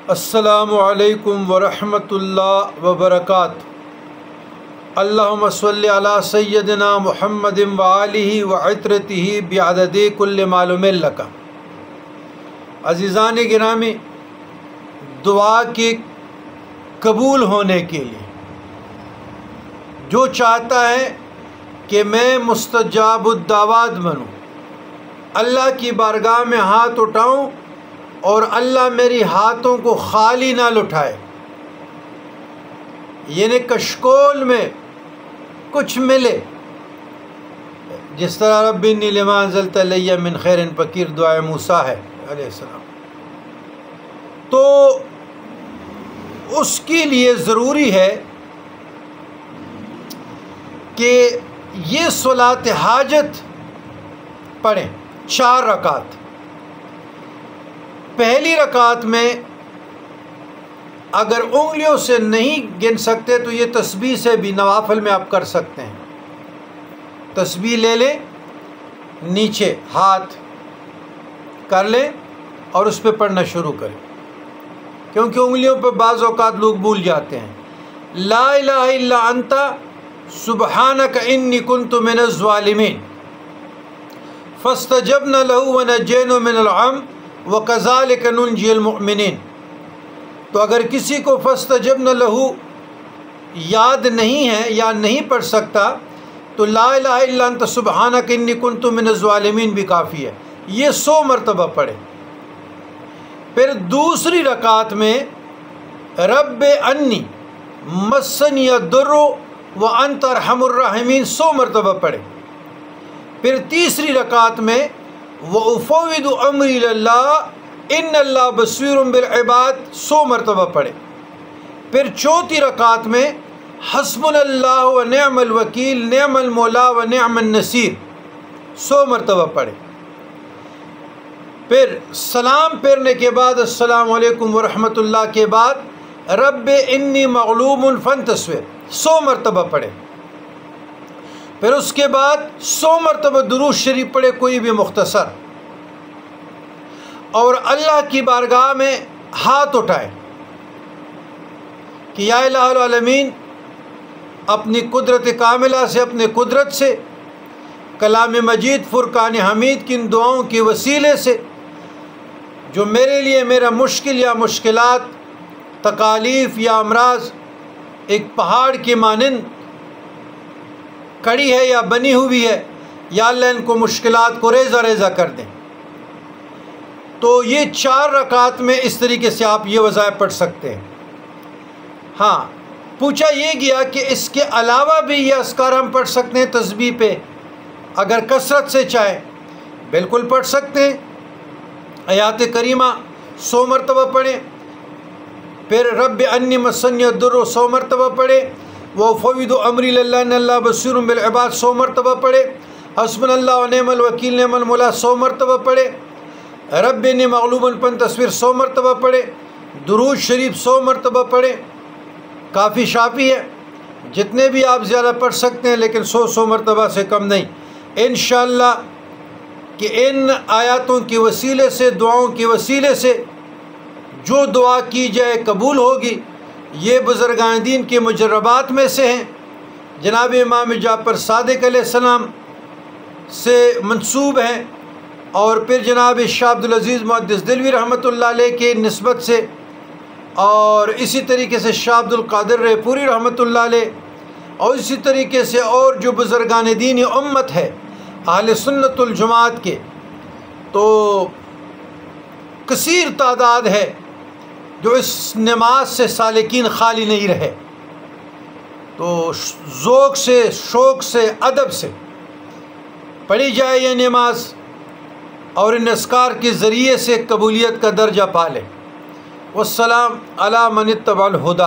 السلام علیکم ورحمۃ اللہ وبرکاتہ۔ اللہم صلی علی سیدنا محمد وآلہ وعطرتہ بعدد کل معلوم لک۔ عزیزان گرامی، دعا کے قبول ہونے کے لیے جو چاہتا ہے کہ میں مستجاب الدعوات بنوں، اللہ کی بارگاہ میں ہاتھ اٹھاؤں اور اللہ میری ہاتھوں کو خالی نہ لٹائے، یعنی کشکول میں کچھ ملے، جس طرح رب انی لما انزلت الی من خیر فقیر دعائے موسیٰ ہے علیہ السلام، تو اس کے لیے ضروری ہے کہ یہ صلاۃ حاجت پڑھیں 4 رکعت۔ پہلی رکعت میں اگر انگلیوں سے نہیں گن سکتے تو یہ تسبیح سے بھی نوافل میں آپ کر سکتے ہیں۔ تسبیح لے لیں، نیچے ہاتھ کر لیں اور اس پہ پڑھنا شروع کریں، کیونکہ انگلیوں پہ بعض اوقات لوگ بھول جاتے ہیں۔ لا الہ الا انت سبحانک انی کنت من الظالمین فاستجبنا له ونجیناه من الغم وَكَذَلِكَ نُنْجِي الْمُؤْمِنِينَ۔ تو اگر کسی کو فَاسْتَجَبْنَا لَهُ یاد نہیں ہے یا نہیں پڑھ سکتا تو لا الہ الا انت سبحانک انی کنت من الظالمین بھی کافی ہے، یہ 100 مرتبہ پڑھے۔ پھر دوسری رکعت میں رب انی مسنی الضر وانت ارحم الراحمین 100 مرتبہ پڑھے۔ پھر تیسری رکعت میں وَأُفَوِّضُ أَمْرِي لِلَّهِ إِنَّ اللَّهَ بَصِيرٌ بِالْعِبَادِ 100 مرتبہ پڑھے۔ پھر چوتھی رکعت میں حسبنا اللہ ونعم الوکیل نعم المولا ونعم النصیر 100 مرتبہ پڑھے۔ پھر سلام پھیرنے کے بعد السلام علیکم ورحمۃ اللہ کے بعد رب انی مغلوب فانتصر 100 مرتبہ پڑھے۔ پھر اس کے بعد 100 مرتبہ درود شریف پڑھے، کوئی بھی مختصر، اور اللہ کی بارگاہ میں ہاتھ اٹھائے کہ یا الہ العالمین، اپنی قدرت کاملہ سے، اپنے قدرت سے، کلام مجید فرقان حمید کی ان دعاؤں کے وسیلے سے جو میرے لیے میرا مشکل یا مشکلات، تکالیف یا امراض ایک پہاڑ کی مانند کھڑی ہے یا بنی ہوئی ہے، یا اللہ ان کو مشکلات کو ریزہ ریزہ کر دیں۔ تو یہ 4 رکعت میں اس طریقے سے آپ یہ وظائف پڑھ سکتے ہیں۔ ہاں، پوچھا یہ گیا کہ اس کے علاوہ بھی یہ اذکار ہم پڑھ سکتے ہیں تسبیح پہ، اگر کثرت سے چاہیں بالکل پڑھ سکتے ہیں۔ آیات کریمہ 100 مرتبہ پڑھیں، پھر رب انی مسنی الضر 100 مرتبہ پڑھیں، وَأُفَوِّضُ أَمْرِي لِلَّهِ إِنَّ اللَّهَ بَصِيرٌ بِالْعِبَادِ 100 مرتبہ پڑھے، حسبنا اللہ ونعم الوکیل نعم المولا 100 مرتبہ پڑھے، رب انی مغلوب فانتصر 100 مرتبہ پڑھے، درود شریف 100 مرتبہ پڑھے، کافی شافی ہے، جتنے بھی آپ زیادہ پڑھ سکتے ہیں، لیکن 100 مرتبہ سے کم نہیں۔ انشاءاللہ کہ ان آیاتوں کے وسیلے سے، دعاؤں کے وسیلے سے جو دعا کی جائے قبول ہوگی۔ یہ بزرگان دین کے مجربات میں سے ہیں، جناب امام جعفر صادق علیہ السلام سے منسوب ہیں، اور پھر جناب شاہ عبدالعزیز محدث دہلوی رحمۃ اللہ علیہ کے نسبت سے، اور اسی طریقے سے شاہ عبدالقادر رے پوری رحمۃ اللہ علیہ، اور اسی طریقے سے اور جو بزرگان دین امت ہے اہل سنت الجماعت کے، تو کثیر تعداد ہے جو اس نماز سے سالکین خالی نہیں رہے۔ تو ذوق سے، شوق سے، ادب سے پڑھی جائے یہ نماز، اور ان اذکار کے ذریعے سے قبولیت کا درجہ پا لے۔ والسلام علی من اتبع الہدی۔